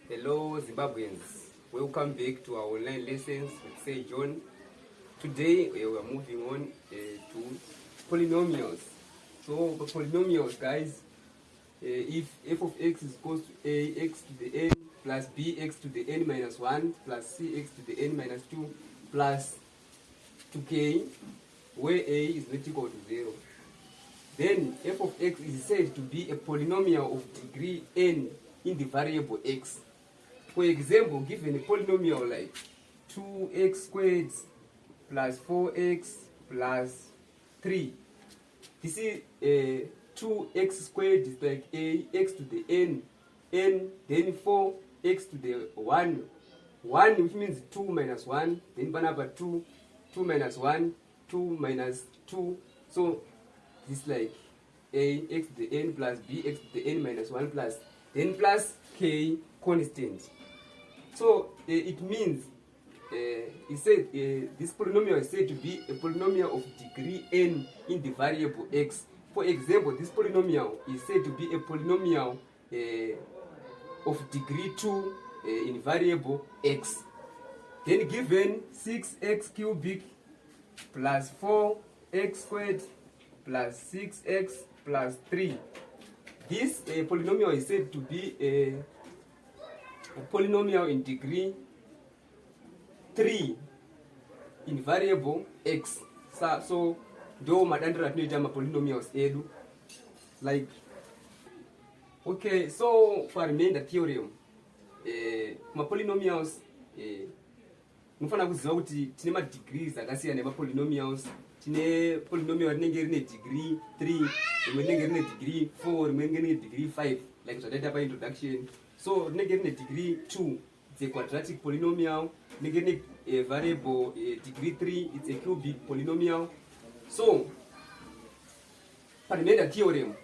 Hello Zimbabweans, welcome back to our online lessons with Say John. Today we are moving on to polynomials. So for polynomials, guys, if f of x is equals to ax to the n plus bx to the n minus 1 plus cx to the n minus 2 plus 2k, where a is not equal to 0, then f of x is said to be a polynomial of degree n in the variable x. For example, given a polynomial like 2x squared plus 4x plus 3, this is 2x squared is like x to the n, then 4x to the 1, which means 2 minus 1, then banaba 2 minus 1, 2 minus 2. So this like x to the n plus bx to the n minus 1 plus, then plus k constant. So it means it said this polynomial is said to be a polynomial of degree n in the variable x. For example, this polynomial is said to be a polynomial of degree 2 in variable x. Then given 6x cubic plus 4x squared plus 6x plus 3, this polynomial is said to be a polynomial in degree 3 in variable x. So ndo madandira tunoita polynomials edu. Like, okay, so for remainder theorem, polynomials mufana kuziva kuti tine degrees akasiyana polynomials. Tine polynomial rinenge rine degree 3, rimwe rinenge rine degree 4, rimwe rinenge rine degree 5, like zvataita paintroduction. So rinenge rine degree 2, it's a quadratic polynomial. Rinenge rine variable degree 3, it's a cubic polynomial. So remainder theorem,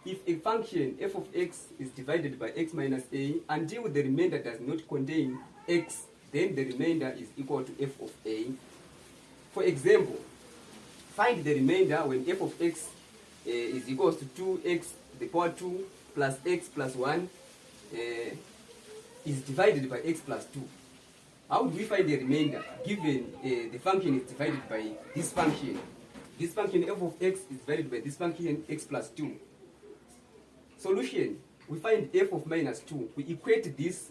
if a function f of x is divided by x minus a until the remainder does not contain x, then the remainder is equal to f of a. For example, find the remainder when f of x is equals to 2x to the power 2 plus x plus 1 is divided by x plus 2. How do we find the remainder given the function is divided by this function? This function f of x is divided by this function x plus 2. Solution, we find f of minus 2. We equate this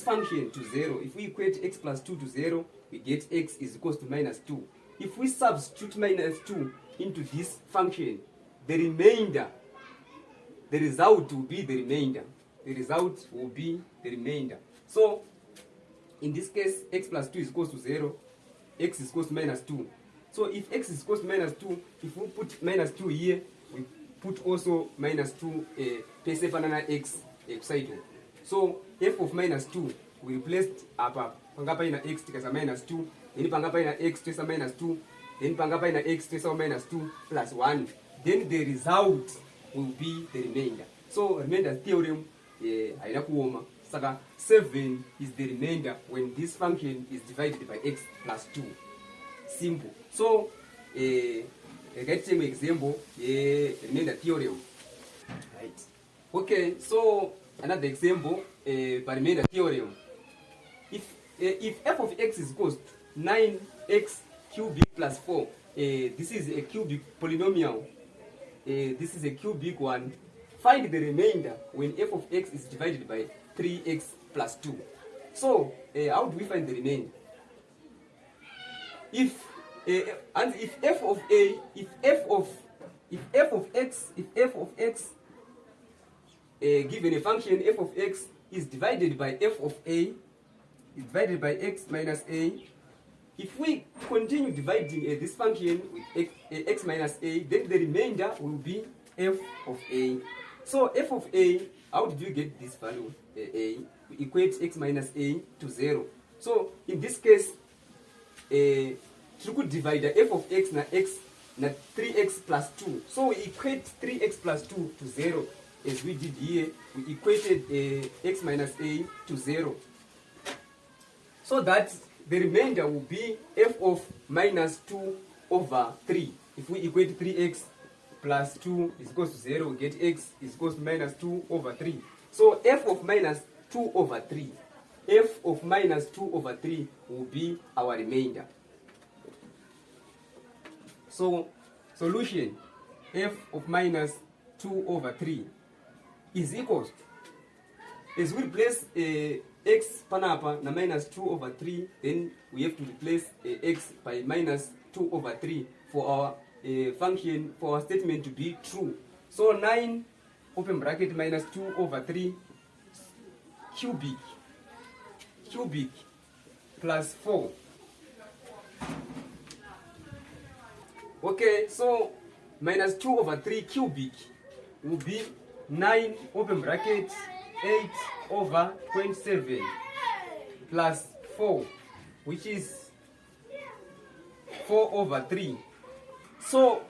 function to 0. If we equate x plus 2 to 0, we get x is equals to minus 2. If we substitute minus 2 into this function, the result will be the remainder. So in this case, x plus 2 is equals to 0, x is equals to minus 2. So if x is equals to minus 2, if we put minus 2 here, we put also minus 2 place banana x side. So f of minus 2, we replaced apa pangapa ina x tikasa minus 2, then pangapa ina x tikasa minus 2, then pangapa ina x tikasa minus 2 plus 1. Then the result will be the remainder. So remainder theorem haina kuoma. Saka 7 is the remainder when this function is divided by x plus 2. Simple. So let's take an example remainder theorem. Right. Okay, so another example by remainder theorem. If f of x is equals to 9x cubic plus 4, this is a cubic polynomial. This is a cubic one. Find the remainder when f of x is divided by 3x plus 2. So how do we find the remainder? If f of x given a function f of x is divided by f of a is divided by x minus a, if we continue dividing this function with x minus a, then the remainder will be f of a. So f of a, how did you get this value a? We equate x minus a to 0. So in this case, we could divide the f of x na 3x plus 2. So we equate 3x plus 2 to 0. As we did here, we equated x minus a to 0. So that the remainder will be f of minus 2 over 3. If we equate 3x plus 2 is equals to 0, we get x is equals to minus 2 over 3. So f of minus 2 over 3, f of minus 2 over 3 will be our remainder. So solution, f of minus 2 over 3 is equals to, as we replace x panapa na minus 2 over 3, then we have to replace x by minus 2 over 3 for our function, for our statement to be true. So 9 open bracket minus 2 over 3 cubic plus 4. Okay, so minus 2 over 3 cubic will be 9 open bracket 8 over 27 plus 4, which is 4 over 3. So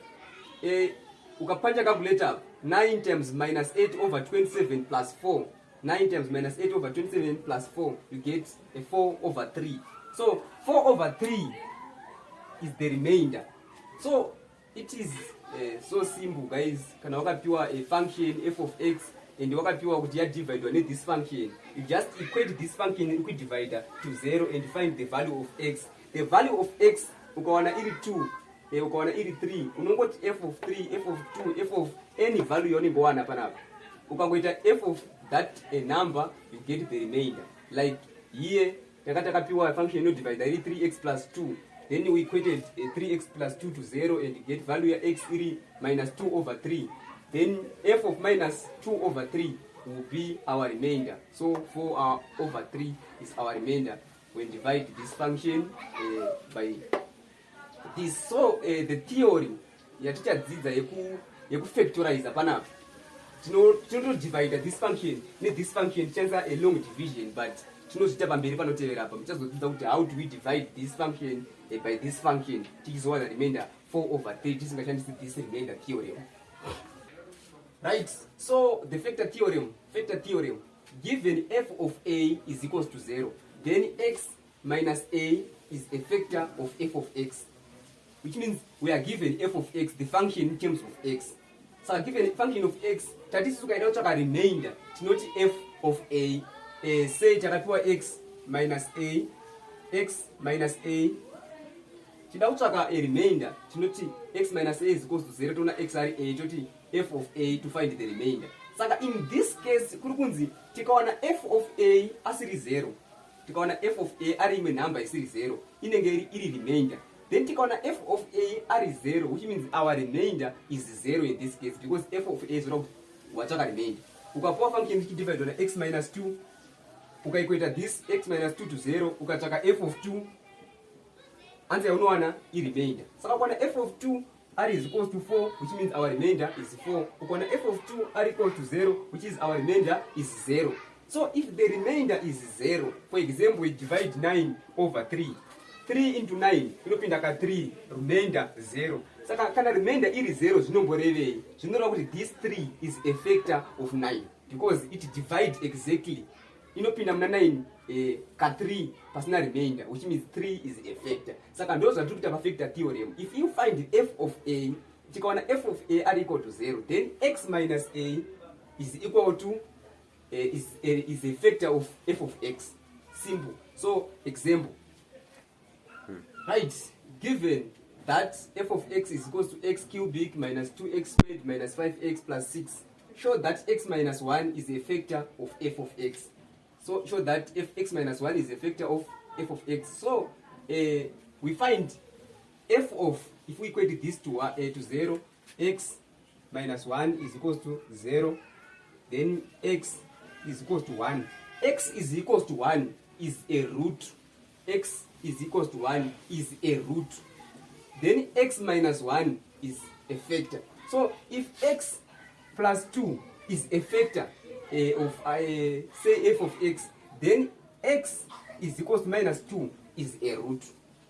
ukapanja calculator, 9 times minus 8 over 27 plus 4, 9 times minus 8 over 27 plus 4, you get a 4 over 3. So 4 over 3 is the remainder. So it is so simple, guys. Kana wakapiwa a function f of x and wakapiwa kuti yadividwa ne this function, you just equate this function in divider to 0 and find the value of x. The value of x ukawana iri 2, ukawana iri 3, unongoti f of 3, f of 2, f of any value yonengowana panapa. Ukangoita f of that a number, you get the remainder. Like here takatapiwa function no divider iri 3x plus 2. Then we equated 3x plus 2 to 0 and get value of x minus 2 over 3. Then f of minus 2 over 3 will be our remainder. So 4 over 3 is our remainder when divide this function by this. So the theory yatichadzidza yekufactorize panapa. Tino divide this function chanza a long division, but tinozita pamberi panotevera apa muchazodzidza kuti how do we divide this function by this function tichizowana remainder 4 over 3 tisingashandisi this remainder theorem. Right, so the factor theorem, given f of a is equals to 0, then x minus a is a factor of f of x, which means we are given f of x, the function in terms of x. So given function of x, tatisi tukaita kutsvaka remainder, tinoti f of a, say chakapiwa x minus a, chida kutsvaka a remainder, tinoti x minus a is equals to 0, tona x ari a, toti f of a to find the remainder. Saka in this case kuri kunzi tikawana f of a asiri 0, tikawana f of a ari imwe number isiri 0, inenge iri remainder. Then tikawana f of a ari 0, which means our remainder is 0 in this case, because f of a is not watsvaka remainder. Ukapuwa function ichidivide na x minus 2, ukaikweta this x minus 2 to 0, ukatsvaka f of 2, answer unowana i remainder. Saka ukwana f of 2 r is equals to 4, which means our remainder is 4. Ukwana f of 2 r equals to 0, which is our remainder is 0. So if the remainder is 0, for example, we divide 9 over 3. 3 into 9 inopinda ka 3, remainder 0. Saka kana remainder iri 0 zvinomborevei? Zvinoreva kuti this 3 is a factor of 9, because it divides exactly. Inopinda muna 9 ka 3 pasina remainder, which means 3 is a factor. Saka ndo zvatiri kuita pafactor theorem. If you find f of a, tikawana f of a are equal to 0, then x minus a is equal to is a factor of f of x. Simple. So example, right, given that f of x is equals to x cubic minus 2x squared minus 5x plus 6, show that x minus 1 is a factor of f of x. So show that if x minus 1 is a factor of f of x. So we find f of, if we equate this to 0, x minus 1 is equals to 0, then x is equals to 1. X is equals to 1 is a root. X is equals to 1 is a root. Then x minus 1 is a factor. So if x plus 2 is a factor of say f of x, then x is equals to minus 2 is a root.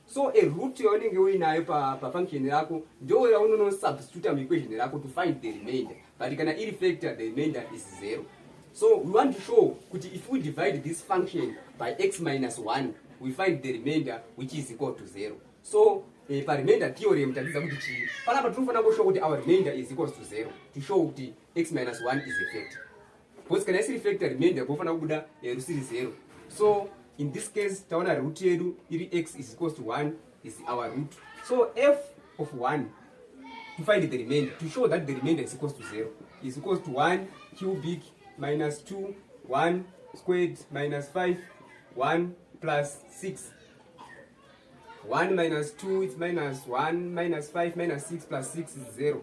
So a root yaunenge uinayo pa function yako ndio yaunono substitute mu equation yako to find the remainder. But kana iri factor, the remainder is 0. So we want to show kuti if we divide this function by x minus 1, we find the remainder which is equal to 0. So pa remainder theorem tatiza kuti chii panapa tinofana kushow kuti our remainder is equals to 0 to show kuti x minus 1 is a factor because kana isiri factor remainder kofana kubuda rusiri 0. So in this case taona root yedu iri x is equals to 1 is our root. So f of 1 to find the remainder, to show that the remainder is equals to 0, is equals to 1 cubic minus 2 1 squared minus 5 1 plus 6. 1 minus 2 is minus 1 minus 5 minus 6 plus 6 is 0.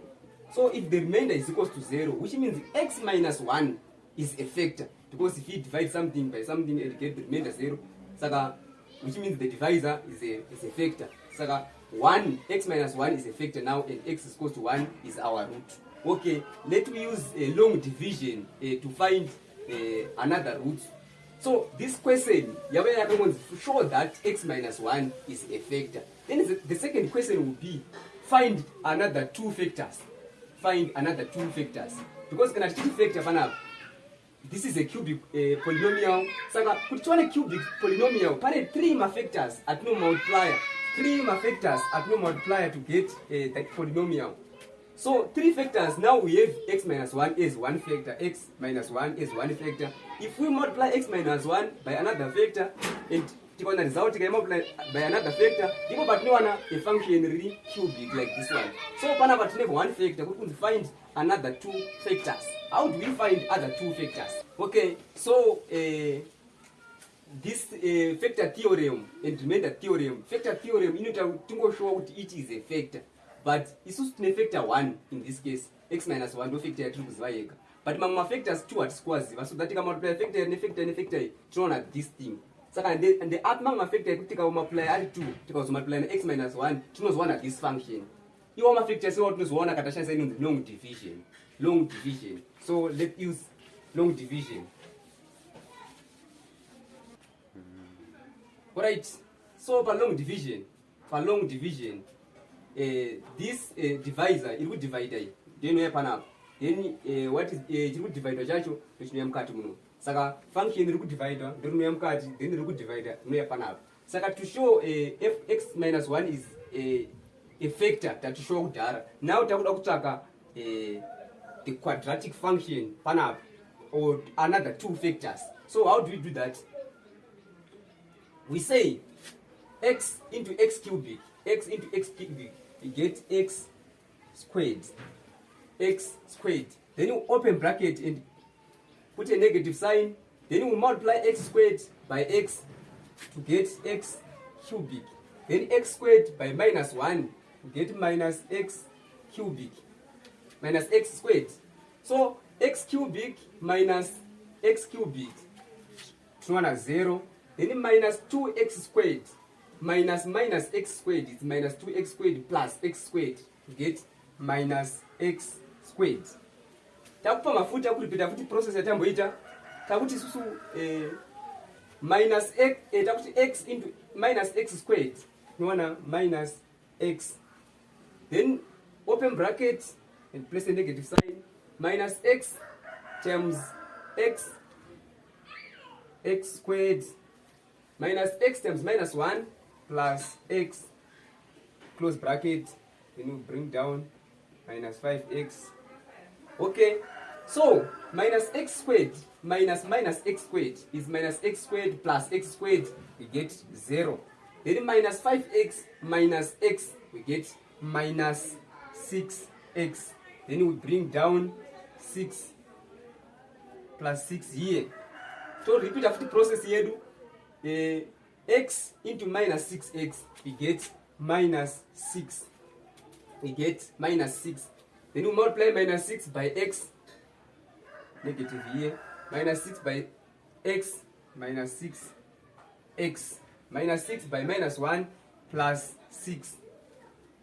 So if the remainder is equals to 0, which means x minus 1 is a factor, because if you divide something by something and get the remainder 0, saka, which means the divisor is a factor. Saka 1 x minus 1 is a factor now, and x is equals to 1 is our root. Okay, let me use a long division to find another root. So this question, show that x minus 1 is a factor. Then the second question will be find another two factors. Find another two factors. Because kana two factor pana, this is a cubic polynomial. Saka kuchona cubic polynomial, pane 3 factors at no multiplier. 3 factors at no multiplier to get that polynomial. So 3 factors, now we have x minus 1 is 1 factor, x minus 1 is 1 factor. If we multiply x minus 1 by another factor, and the result can multiply by another factor, but no one a function really cubic like this one. So pana but never 1 factor, we could find another 2 factors. How do we find other 2 factors? Okay, so this factor theorem and remainder theorem. Factor theorem, you need to show what it is a factor. But it's just a factor 1 in this case. X minus 1 no factor 3 but my factors 2 at squares, so that you can multiply factor and factor drawn at this thing. So and the at my factor could take a multiply R2 because multiply x minus 1 knows 1 at this function. You want my factor so what knows 1 at the long division. Long division. So let's use long division. Alright, so for long division, this divisor, it would divide it. Then we have an up. Then what is it would divide the jacho, which we am cutting. Saka function the divider, then we am cutting, then the good divider, we have an up. Saka to show fx minus 1 is a factor that to show that. Now Taka the quadratic function pan up or another 2 factors. So how do we do that? We say x into x cubic, you get x squared. Then you open bracket and put a negative sign. Then you multiply x squared by x to get x cubic. Then x squared by minus 1 to get minus x cubic. Minus x squared. So x cubic minus x cubic. 0. Then minus 2x squared minus x squared is minus 2x squared plus x squared. You get minus x squared. Takupa mafuta kulipita futi process ya tambo ita. Takuti susu minus x takuti x into minus x squared. Nuwana minus x. Then open bracket and place a negative sign. Minus x times x squared minus x times minus 1 plus x, close bracket, then you bring down minus 5x. Okay, so minus x squared minus x squared is minus x squared plus x squared, we get 0. Then minus 5x minus x, we get minus 6x. Then we bring down 6 plus 6 here. So repeat after the process here. X into minus 6x, we get minus 6. We get minus 6. Then we multiply minus 6 by x, negative here, minus 6 by x, minus 6x, minus 6 by minus 1 plus 6.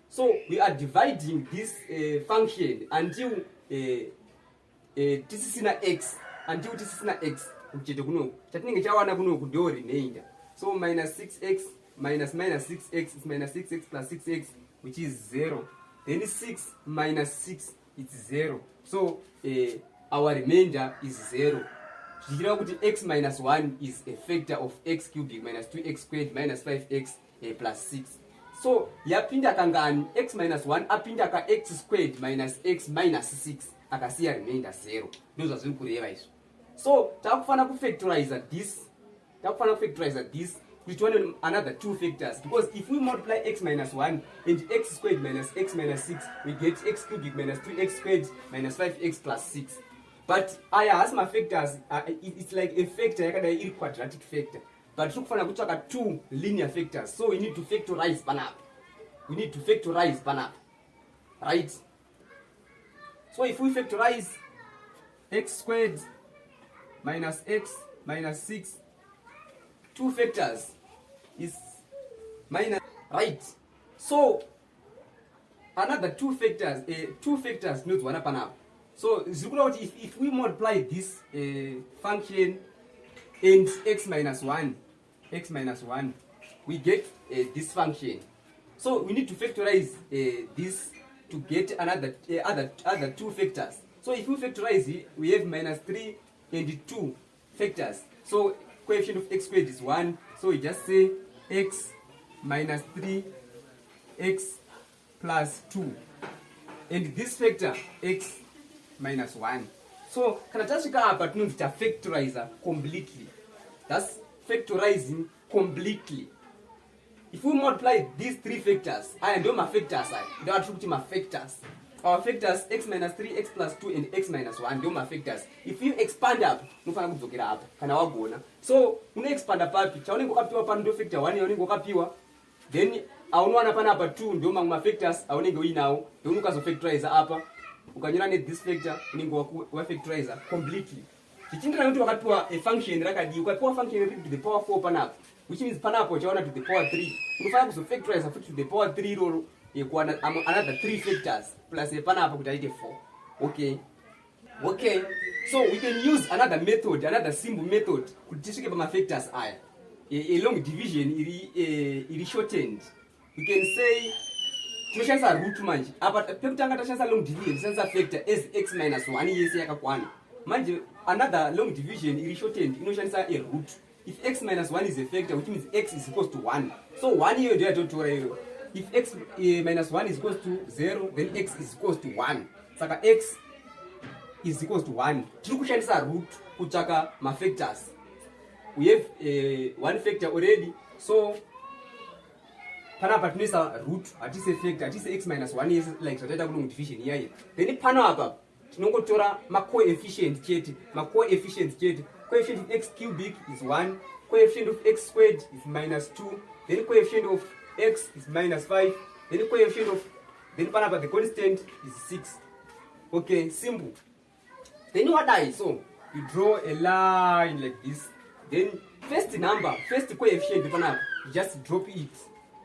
So we are dividing this function until this is na x, until this is na x. So minus 6x minus 6x is minus 6x plus 6x, which is 0. Then 6 minus 6 is 0. So our remainder is 0. X minus 1 is a factor of x cubic minus 2x squared minus 5x plus 6. So yapinda kangani x minus 1 apinda ka x squared minus x minus 6 akasiya remainder 0. Ndozva zviri kureva izvo. So takufana kufactorize this. Which one another two factors, because if we multiply x minus 1 and x squared minus x minus 6, we get x cubic minus 3x squared minus 5x plus 6. But I ask my factors, it's like a factor, a quadratic factor. But look for two linear factors, so we need to factorize banap. Right? So if we factorize x squared minus x minus 6, two factors is minus, right? So another two factors nodes one up and up. So if we multiply this function and x minus 1, we get this function. So we need to factorize this to get another other two factors. So if we factorize it, we have minus 3 and 2 factors. So coefficient of x squared is 1, so we just say x minus 3x plus 2, and this factor x minus 1. So kana tasvika apa tinonzi tafactorize completely. That's factorizing completely. If we multiply these three factors, I know my factors, our factors x minus 3, x plus 2 and x minus 1 ndio ma factors. If you expand up unofana kudzokera apa kana wagona. So uno expand up papi chaunenge wakapiwa pano ndio factor 1 yaunenge wakapiwa, then aunowana pana apa 2 ndio ma factors aunenge uinawo, ndio unokazo factorize apa ukanyora ne this factor unenge wa factorize completely. Tichindira kuti wakapiwa a function rakadi, ukapiwa function to the power 4 panapo, which means panapo chaona to the power 3, unofana kuzo factorize to the power 3 roro equal another 3 factors plus a panapa kuti aite 4. Okay, so we can use another simple method kuti tisvike pama factors aya. A long division iri shortened. We can say tinoshandisa root manje apa pekutanga tashandisa long division tishandisa factor as x minus 1 yese yakakwana. Manje another long division iri shortened inoshandisa a root. If x minus 1 is a factor, which means x is equals to 1, so 1 hiyo ndio yatotora hiyo. If x minus 1 is equals to 0, then x is equals to 1. Saka x is equals to 1. Tiri kushandisa root kutsvaka ma factors. We have one factor already, so panapa tinoisa root, hatise factor, hatise x minus 1 is like zvataita kulong division iyayi. Then panapa tinongotora ma coefficient chete. Coefficient of x cubic is 1, coefficient of x squared is minus 2, then coefficient of x is minus 5, then the coefficient of, then panapa the constant is 6. Okay, simple. Then what I so you draw a line like this. Then first coefficient panapa, you just drop it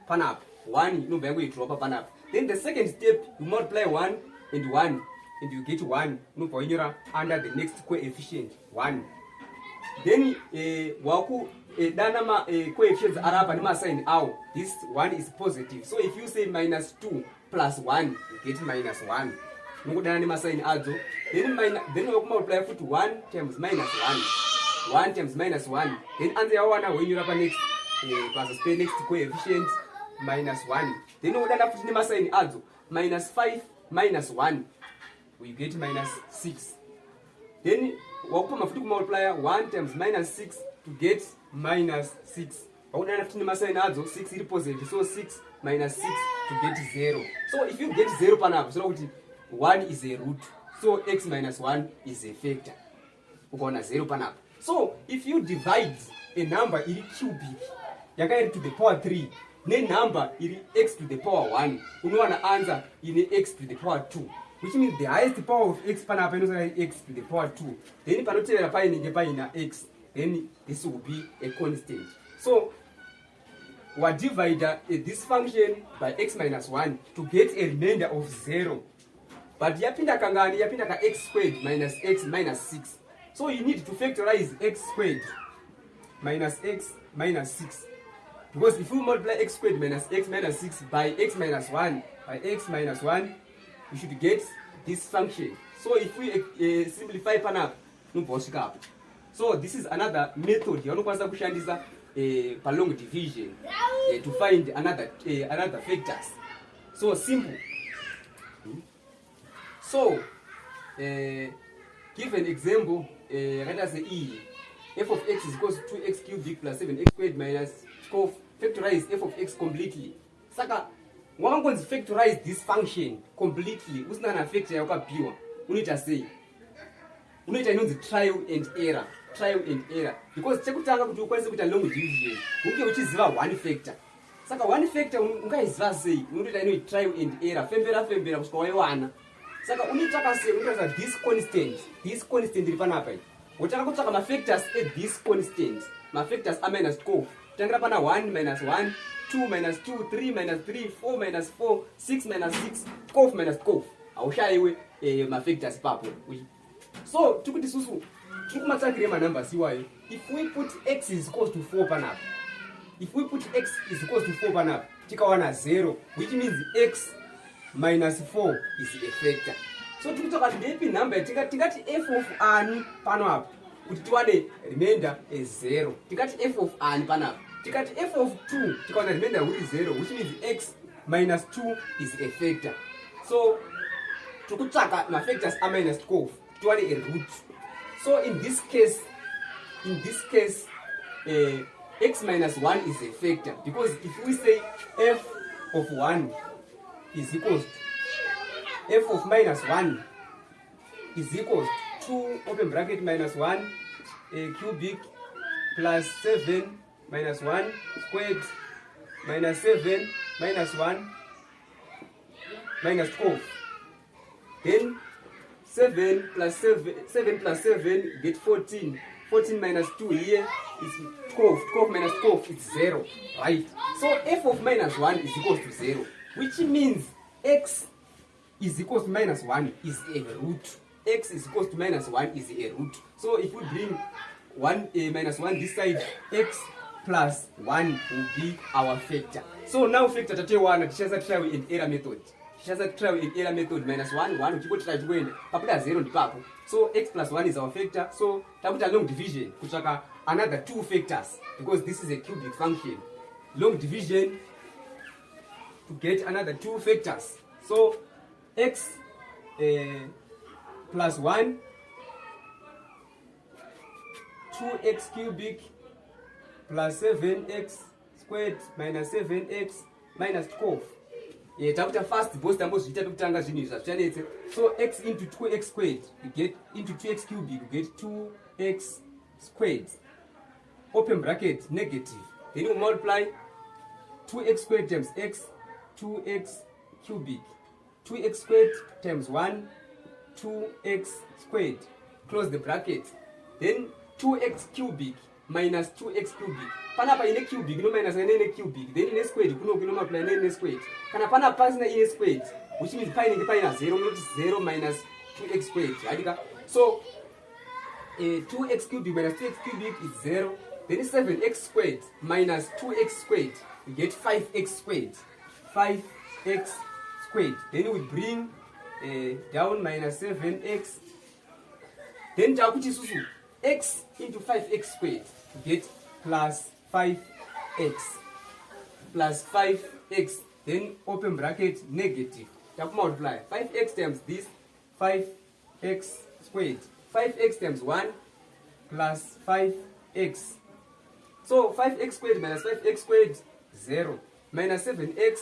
panapa 1. No bango you drop a panapa. Then the second step you multiply 1 and 1, and you get 1. No pointer under the next coefficient 1. Then waku dana coefficients are up and ma sign out. This 1 is positive. So if you say minus 2 plus 1, you get minus 1. Mungu dana ni ma sign adzo. Then waku multiply to 1 times minus 1. 1 times minus 1. Then answer yawana when you up next plus the next coefficient minus 1. Then waku dana futi ni ma sign adzo. Minus 5 minus 1. We get minus 6. Then wakupa mafuti kumultiply 1 times minus 6 to get minus 6. Wakudana futi ni sign adzo 6 iri positive, so 6 minus 6 to get 0. So if you get 0 panapo, so kuti 1 is a root, so x minus 1 is a factor. Ukaona 0 panapo. So if you divide a number iri cubic yakairi to the power 3 ne number iri x to the power 1, unowana answer ine x to the power 2. Which means the highest power of x panapa is x to the power 2. Then panotevera painenge paina x, then this will be a constant. So we divide this function by x minus 1 to get a remainder of 0. But yapinda kangani, yapinda ka x squared minus x minus 6. So you need to factorize x squared minus x minus 6. Because if you multiply x squared minus x minus 6 by x minus 1, we should get this function. So if we simplify panapa, no. So this is another method. You want to kushandisa per long division to find another factors. So simple. So give an example. Let us say f of x is equals to 2x cubic plus 7x squared minus 12. Factorize f of x completely. Saka wakangonzi factorize this function completely usina na factor yakabhiwa unoita sei? Unoita inonzi trial and error because chekutanga kuti ukwanise kuita long division unge uchiziva one factor. Saka one factor ungaiziva sei? Unoita inoi trial and error fembera kusvika waiwana. Saka unotsvaka sei? Unotsvaka this constant iri panapa iyi. Wotanga kutsvaka mafactors this constant, mafactors a minus 12. Tangira pana 1 minus 1, 2 minus 2, 3 minus 3, 4 minus 4, 6 minus 6, 12 minus 12. Aushaiwe mafactors papo. So tikuti susu tikumatsvakire manumbers iwayo. If we put x is equals to 4 panapa, tikawana 0, which means x minus 4 is a factor. So tikitoka ndepi number tingati f of n panapa kuti tiwane remainder is 0. Tikati f of n panapa, tikati f of 2 tikawana remainder which is 0, which means x minus 2 is a factor. So tikutsvaka mafactors a minus 12 tiwane a root. So in this case x minus 1 is a factor, because if we say f of 1 is equals to f of minus 1 is equals to 2 open bracket minus 1 cubic plus 7 minus 1 squared minus 7 minus 1 minus 12. Then 7 plus 7 get 14. 14 minus 2 here is 12. 12 minus 12 is 0, right? So f of minus 1 is equals to 0, which means x is equals to minus 1 is a root. X is equals to minus 1 is a root. So if we bring 1 minus 1 this side, x plus 1 will be our factor. So now factor tate 1 tichaza trial and error method. Minus 1 uchiko try kuenda pakuda 0 ndipapo. So x plus 1 is our factor. So takuita long division kutsvaka another two factors, because this is a cubic function. Long division to get another two factors. So x plus 1, 2x cubic plus 7x squared minus 7x minus 12. Takuta first both tambos zviita kutanga zvinhu izvi zvachanetse. So x into 2x squared you get into 2x cubic you get 2x squared open bracket negative, then you multiply 2x squared times x, 2x cubic, 2x squared times 1, 2x squared, close the bracket. Then 2x cubic minus 2x cubic. Panapa ine cubic no minus ine cubic, then ine squared kuno multiply ine squared. Kana pana pasina ine squared, which means pi ine 0, not 0 minus 2x squared. Adika. So 2x cubic minus 2x cubic is 0. Then 7x squared minus 2x squared, we get 5x squared. 5x squared. Then we bring down minus 7x. Then takuti susu x into 5x squared, we get plus 5x. Plus 5x. Then open bracket negative. Taku multiply 5x times this 5x squared. 5x times 1 plus 5x. So 5x squared minus 5x squared 0. Minus 7x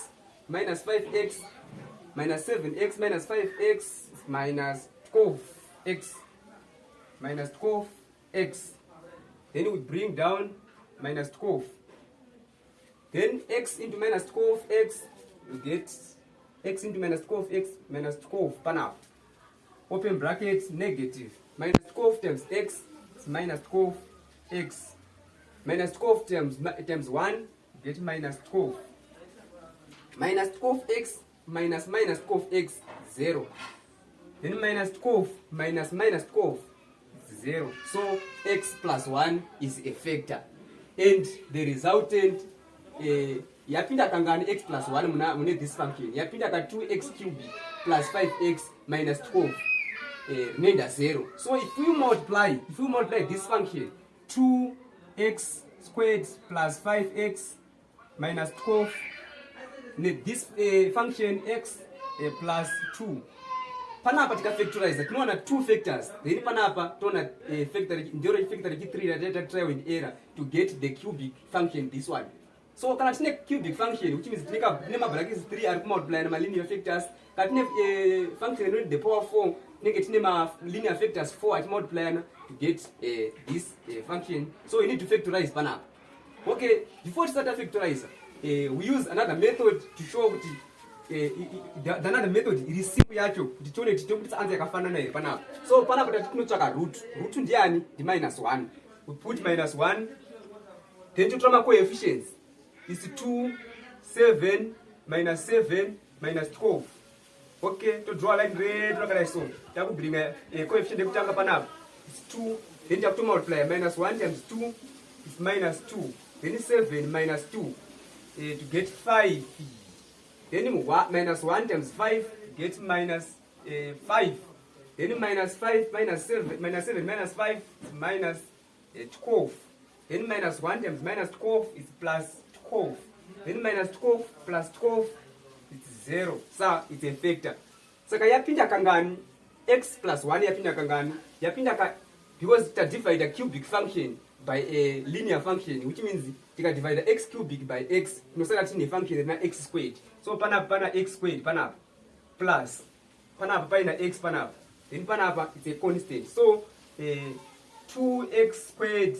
minus 5x minus 7x minus 5x minus 12x minus 12x. Then we bring down minus 12. Then x into minus 12x, we get x into minus 12x minus 12 panel. Open bracket negative. Minus 12 times x is minus 12x. Minus 12 times 1, get minus 12. Minus 12x minus minus 12x, 0. Then minus 12 minus minus 12, 0. So x plus 1 is a factor. And the resultant, yapinda kangani x plus 1 mune this function. Yapinda ka 2x cubic plus 5x minus 12. Remainder 0. So if we multiply this function, 2x squared plus 5x minus 12 this function x plus 2. Panapa tika factorize tunaona two factors, then panapa tuna factor ndio factor 3 that try in error to get the cubic function this one. So kana tine cubic function which means tika nema brackets 3 are multiply na linear factors, katine function with the power 4 negative ma linear factors 4 at multiply to get this function. So we need to factorize panapa. Okay, before we start factorize, we use another method to show another method iri simple yacho kuti tione kuti answer yakafanana here panapa. So panapa tinotsvaka root ndiani ndi -1. We put -1, then totora ma coefficients is 2 7 -7 -12. Okay, to draw line red rakadai so takubringa coefficient ekutanga panapa is 2, then takuto multiply -1 times 2 is -2, then 7 -2 to get 5. Then -1 times 5 gets -5. Then -5 -7 -5 is -12. Then -1 times -12 is +12. Then -12 plus 12 is 0. So it's a factor. Saka yapinda kangani x plus 1 yapinda kangani because to divide a cubic function by a linear function, which means you can divide the x cubic by x. No saka tine function na x squared. So pana x squared panapa plus panapa paina x panapa, then panapa it's a constant. So 2x squared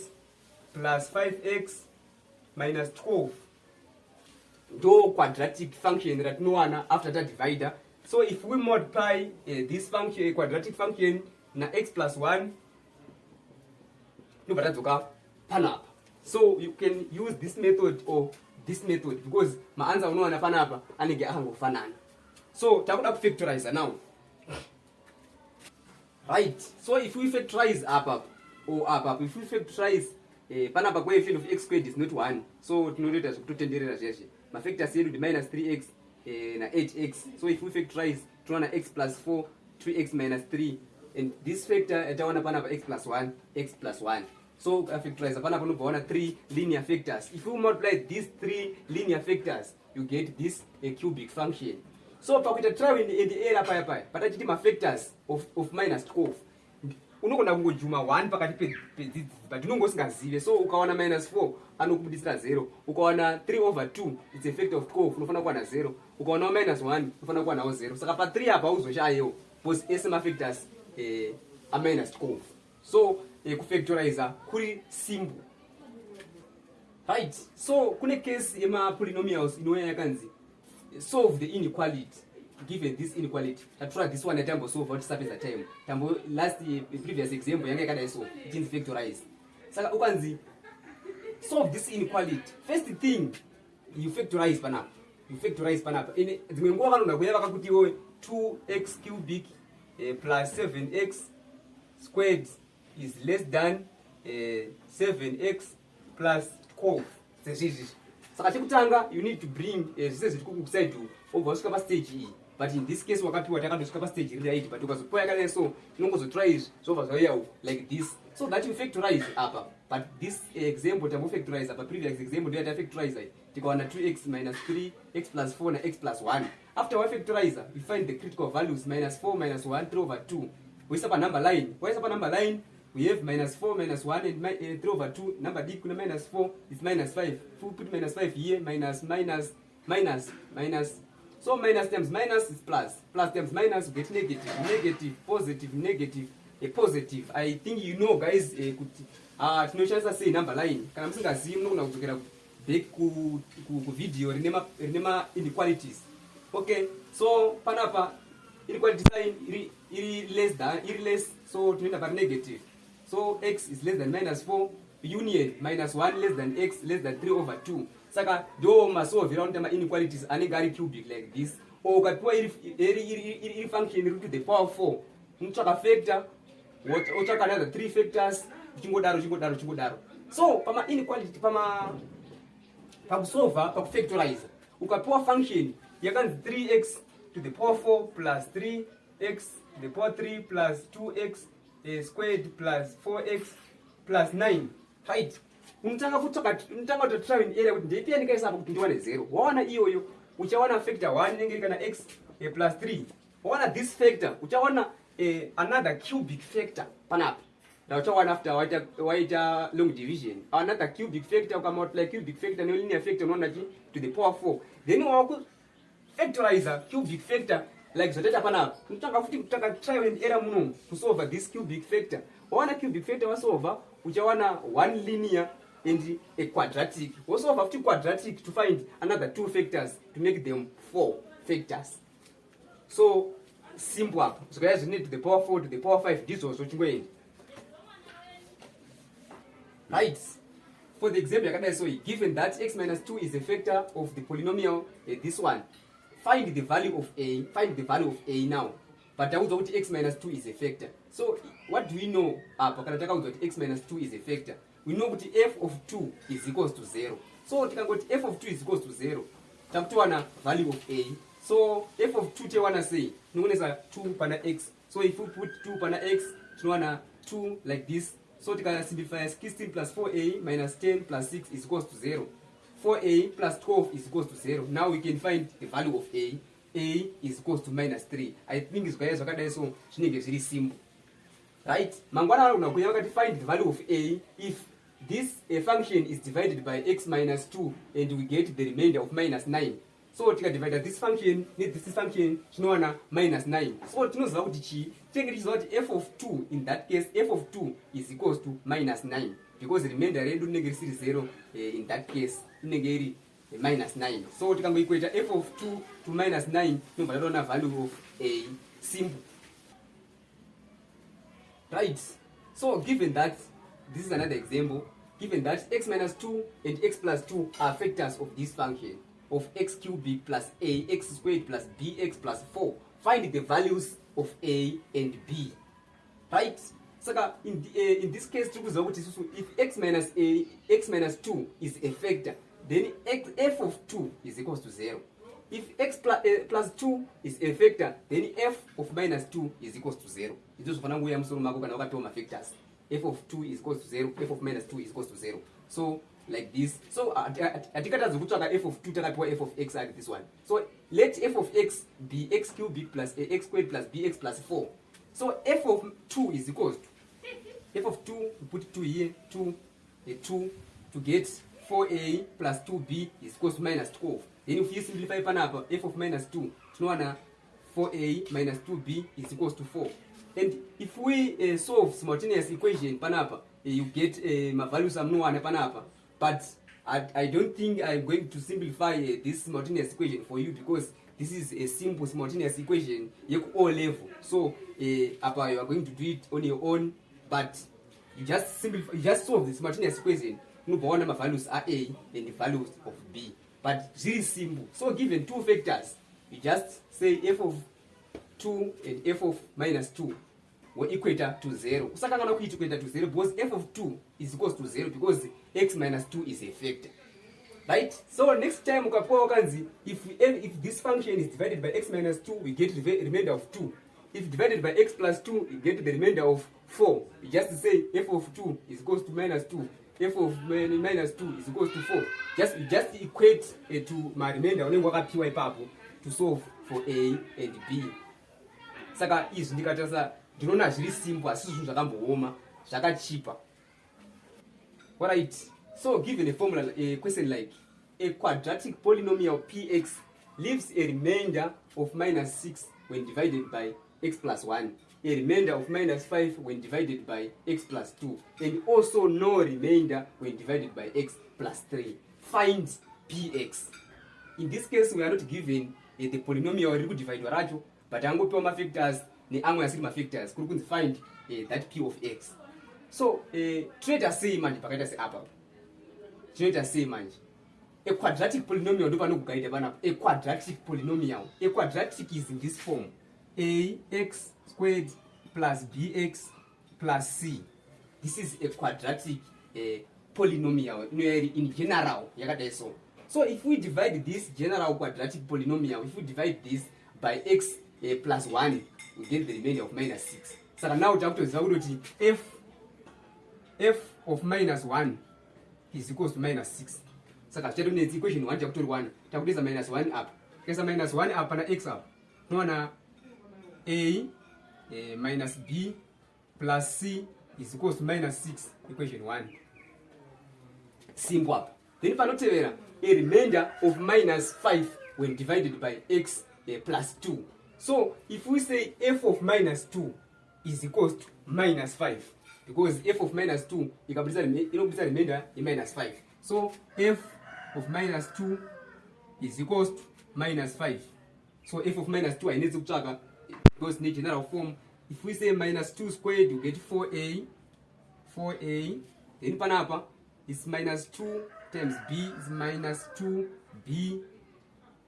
plus 5x minus 12 do quadratic function that no one after that divider. So if we multiply this function, quadratic function na x plus 1 no batazuka panapa. So you can use this method or this method because my answer unaona panapa anenge ahangofanana. So takuda ku factorize now. Right. So if we factorize up, if we factorize panapa coefficient of x squared is not 1. So tunoleta kutotenderera zveshe. Ma factors yedu ndi -3x na 8x. So if we factorize tunaona x plus 4, 3x minus 3, and this factor etaona panapa x plus 1, x plus 1. So factorize panapa unobvaona 3 linear factors. If you multiply these 3 linear factors, you get this cubic function. So pakuita trial in the error paya patachiti ma factors of -12 unogona kungojuma 1 pakati pe but unongosingazive. So ukaona -4 anokubudisira 0, ukaona 3/2 it's a factor of 12 unofana kuwa na 0, ukaona -1 unofana kuwa nawo 0. Saka pa 3 apa uzoshayewo because ese ma factors a -12. So ku factorize kuri simple. Right. So kune case yema polynomials inoya yakanzi solve the inequality. Given this inequality, I try this one at time solve what surface at time. Tambo last previous example yange kada so it is factorize. Saka ukanzi solve this inequality. First thing you factorize panapa. In zimwengoa kana unakuyeva kakuti wewe 2x cubic plus 7x squared is less than 7x plus 12. Saka chekutanga you need to bring zise kuside over usika stage E. But in this case wakapiwa takandosika stage right, but ukazopoya kale so inongozo try so vazoya like this so that you factorize apa. But this example tamu factorize apa previous example ndio factorize tikaona 2x minus 3 x plus 4 na x plus 1. After we factorize we find the critical values -4 -1 3/2. We sapa number line. Why sapa number line? We have -4 -1 and 3/2. Number d kuna -4 is -5. If we put -5 here, minus. So minus times minus is plus. Plus times minus we get negative, positive, positive. I think you know guys tinoshandisa sei number line. Kana musingazivi munogona kudzokera back ku video rinema inequalities. Okay, so panapa inequality sign iri less, so tunaenda par negative. So x is less than -4, union -1 less than x less than 3/2. Saka do masolve around the inequalities anenge ari cubic like this. Or ukapiwa iri function root to the power 4. Unotsvaka factor, wotsvaka another 3 factors, chingodaro. So pama inequality pakusolva pakufactorize. Ukapiwa function yakanzi 3x to the power 4 plus 3x to the power 3 plus 2x squared plus 4x plus 9. Right. unotanga kutotry in area kuti ndeipi ndikaisa apa kuti ndiwane 0. waona iyoyo uchawana factor 1 inenge kana x plus 3. waona this factor uchawana another cubic factor panapa. Now uchawana after waita long division another cubic factor ukamultiply cubic factor no linear factor unaona to the power 4. Then waku factorize cubic factor like zoteta panapa. Unotanga futi kutaka trial and error muno to solve this cubic factor. waona cubic factor wasolve uchawana one linear and a quadratic. Also have to quadratic to find another 2 factors to make them 4 factors. So simple up. So guys, you need to the power 4 to the power 5. This was what you going. Right. For the example, I can say given that x minus 2 is a factor of the polynomial this one, find the value of a. Find the value of a now. But I would know x minus 2 is a factor. So what do we know? X minus 2 is a factor. We know that f of 2 is equals to 0. So we can go f of 2 is equals to 0. Tamtuana value of a. So f of 2 te wanna say no is 2 pana x. So if we put 2 pana x, we wanna 2 like this. So we can simplify as 16 plus 4a minus 10 plus 6 is equals to 0. 4a plus 12 is equals to 0. Now we can find the value of a. A is equals to minus 3. I think it's guys wakada so chinenge very simple. Right? Mangwana unakuya wakati find the value of a if this function is divided by x minus 2 and we get the remainder of minus 9. So tika divide this function chinowana minus 9. So tinoziva kuti chi tenge tichiziva kuti f of 2 in that case f of 2 is equals to minus 9 because the remainder redu rinenge risiri 0 in that case inenge iri minus 9. So tikangoequate f of 2 to minus 9 nobva tatoona value of a simple. Right? So given that this is another example. Given that x minus 2 and x plus 2 are factors of this function of x cubic plus a x squared plus bx plus 4, find the values of a and b. Right? So in this case, if x minus 2 is a factor, then f of 2 is equals to 0. If x plus 2 is a factor, then f of minus 2 is equals to 0. It is factors. F of 2 is equals to 0, f of minus 2 is equals to 0. So like this. So f of 2 f of x like this one. So let f of x be x cubic plus x squared plus bx plus 4. So f of 2 is equals to f of 2, we put 2 here, 2 to get 4a plus 2b is equals to minus 12. Then if you simplify panapa, f of minus 2, 4a minus 2b is equals to 4. And if we solve simultaneous equation panapa, you get my values one panapa. But I don't think I'm going to simplify this simultaneous equation for you because this is a simple simultaneous equation at all level. So you are going to do it on your own, but you just solve the simultaneous equation. No, my values are a and the values of b. But really simple. So given two factors, you just say f of 2 and f of minus 2 will equator to 0. Usakangana ku equator to 0 because f of 2 is equals to 0 because x minus 2 is a factor. Right? So next time ukapoa kanzi, if this function is divided by x minus 2, we get the remainder of 2. If divided by x plus 2, we get the remainder of 4. You just say f of 2 is equals to minus 2. F of minus 2 is equals to 4. Just equate to my remainder to solve for a and b. Saka is ndikatasa ndinona zviri simple asi zvinhu zvakambooma zvakachipa. Alright. So given a formula, a question like a quadratic polynomial px leaves a remainder of minus 6 when divided by x plus 1, a remainder of minus 5 when divided by x plus 2, and also no remainder when divided by x plus 3. Find px. In this case, we are not given the polynomial divided racho, but angopewa ma factors ni amwe asiri ma factors kuri find that p of x. So tinoita sei manje pakaita se apa. Tinoita sei manje. A quadratic polynomial ndo panokugaida bana. A quadratic polynomial. A quadratic is in this form. Ax squared plus bx plus c. This is a quadratic polynomial in general yakadai so. So if we divide this general quadratic polynomial, if we divide this by x plus 1, we get the remainder of minus 6. So now we have to say f of minus 1 is equals to minus 6. Saka tichatonetsa equation 1 takutori 1 takutisa minus 1 apa. Tikaisa minus 1 apa pana x apa. Tinoona a minus b plus c is equals to minus 6, equation 1. Simple up. Then panotevera a remainder of minus 5 when divided by x plus 2. So if we say f of minus 2 is equals to minus 5, because f of minus 2 inobudisa remainder minus 5. So f of minus 2 is equals to minus 5. So f of minus 2 I need to check because in general form, if we say minus 2 squared, you get 4a. Then panapa is minus 2 times b is minus 2b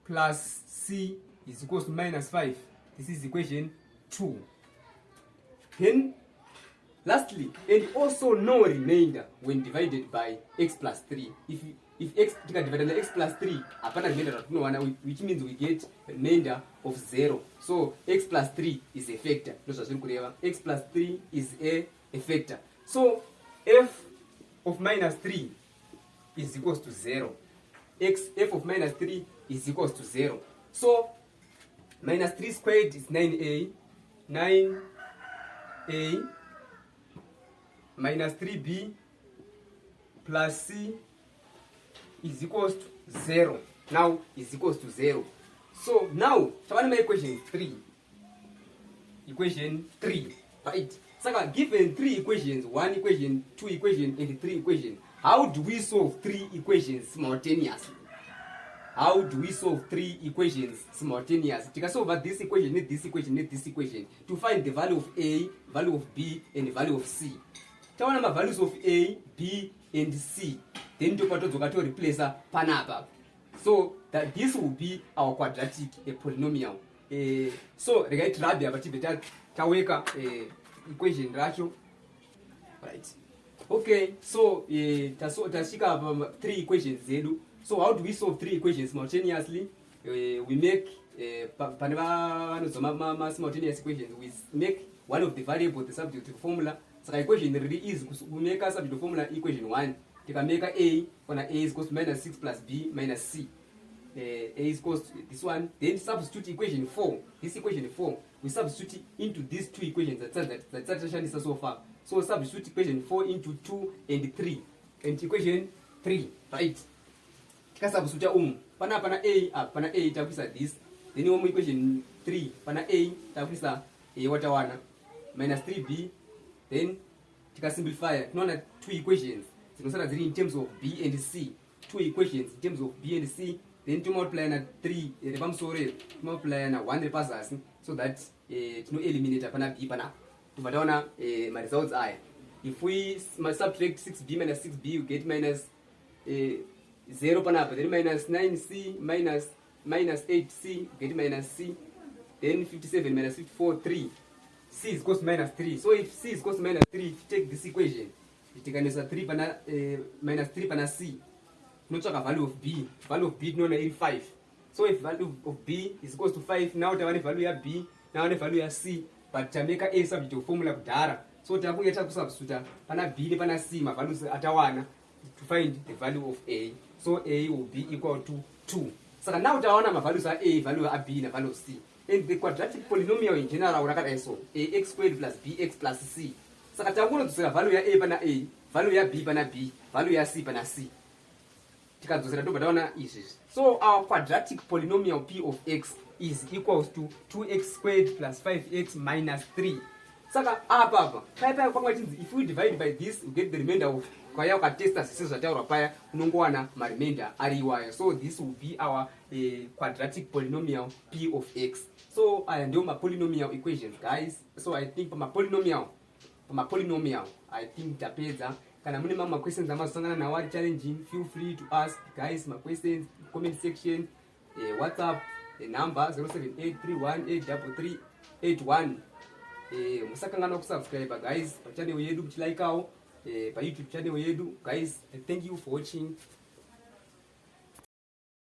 plus c is equals to minus 5. This is equation 2. Then lastly, and also no remainder when divided by x plus 3. If x divided by x plus 3, apana remainder, which means we get remainder of 0. So x plus 3 is a factor. X plus 3 is a factor. So f of minus 3 is equals to 0. F of minus 3 is equals to 0. So minus 3 squared is 9a. 9a minus 3b plus c is equals to 0. Now is equals to 0. So now my equation 3. Equation 3, right? So given 3 equations, 1 equation, 2 equation, and 3 equation, how do we solve 3 equations simultaneously? How do we solve 3 equations simultaneously? We can solve this equation, this equation, this equation to find the value of a, value of b, and the value of c. Tawana ma values of a, b, and c. Then to replace panapa. So that this will be our quadratic polynomial. So regard rabia but taweka equation ratio. Right. Okay, so tashika 3 equations zedu. So how do we solve 3 equations simultaneously? We make simultaneous equations. We make one of the variables the subject to the formula. So the equation really is we make a subject to formula equation 1. You can make a when a is equals to minus 6 plus b minus c. A is equals to this one. Then substitute equation 4. This equation 4 we substitute into these 2 equations that's so far. So substitute equation 4 into 2 and 3 and equation 3, right? Substitute pana a takuisa this. Then equation 3 pana a takuisa a minus 3b. Then tika simplify. Tunaona 2 equations. Zinosala zili in terms of b and c. 2 equations in terms of b and c. Then to multiply na 3 multiply na 1 repasses so that to eliminate pana b pana. Tupataona my results are, if we subtract 6b minus 6b you get minus 0 pana, then minus 9c minus 8c you get minus c. Then 57 minus 54 3. C is equals to minus 3. So if c is equals to minus 3, if you take this equation, you take a 3 pana minus 3 pana c. No talk a value of b. Value of b no is 5. So if value of b is equals to 5, now the value of b, now the value of c, but make a subject to formula dara. So tabu yeta kusubstitute pana b pana c ma values atawana to find the value of a. So a will be equal to 2. So now tawana ma values are a, value of b, and value of c. And the quadratic polynomial in general urakata so ax squared plus bx plus c. So tabu to say value ya a pana a, value ya b pana b, value ya c pana c. So our quadratic polynomial p of x is equals to 2x squared plus 5x minus 3. Saka apa if we divide by this we get the remainder of kwaya ka testa sisi zataura paya unongwana ma remainder ariwaya. So this will be our quadratic polynomial p of x. So I ndio ma polynomial equations guys. So I think ma polynomial I think tapeza kana mune mama questions amasangana na wali challenging, feel free to ask guys my questions comment section, WhatsApp number 0783183381. Musakangana kusubscribe guys pa channel yedu, kuchilike pa YouTube channel yedu guys. Thank you for watching.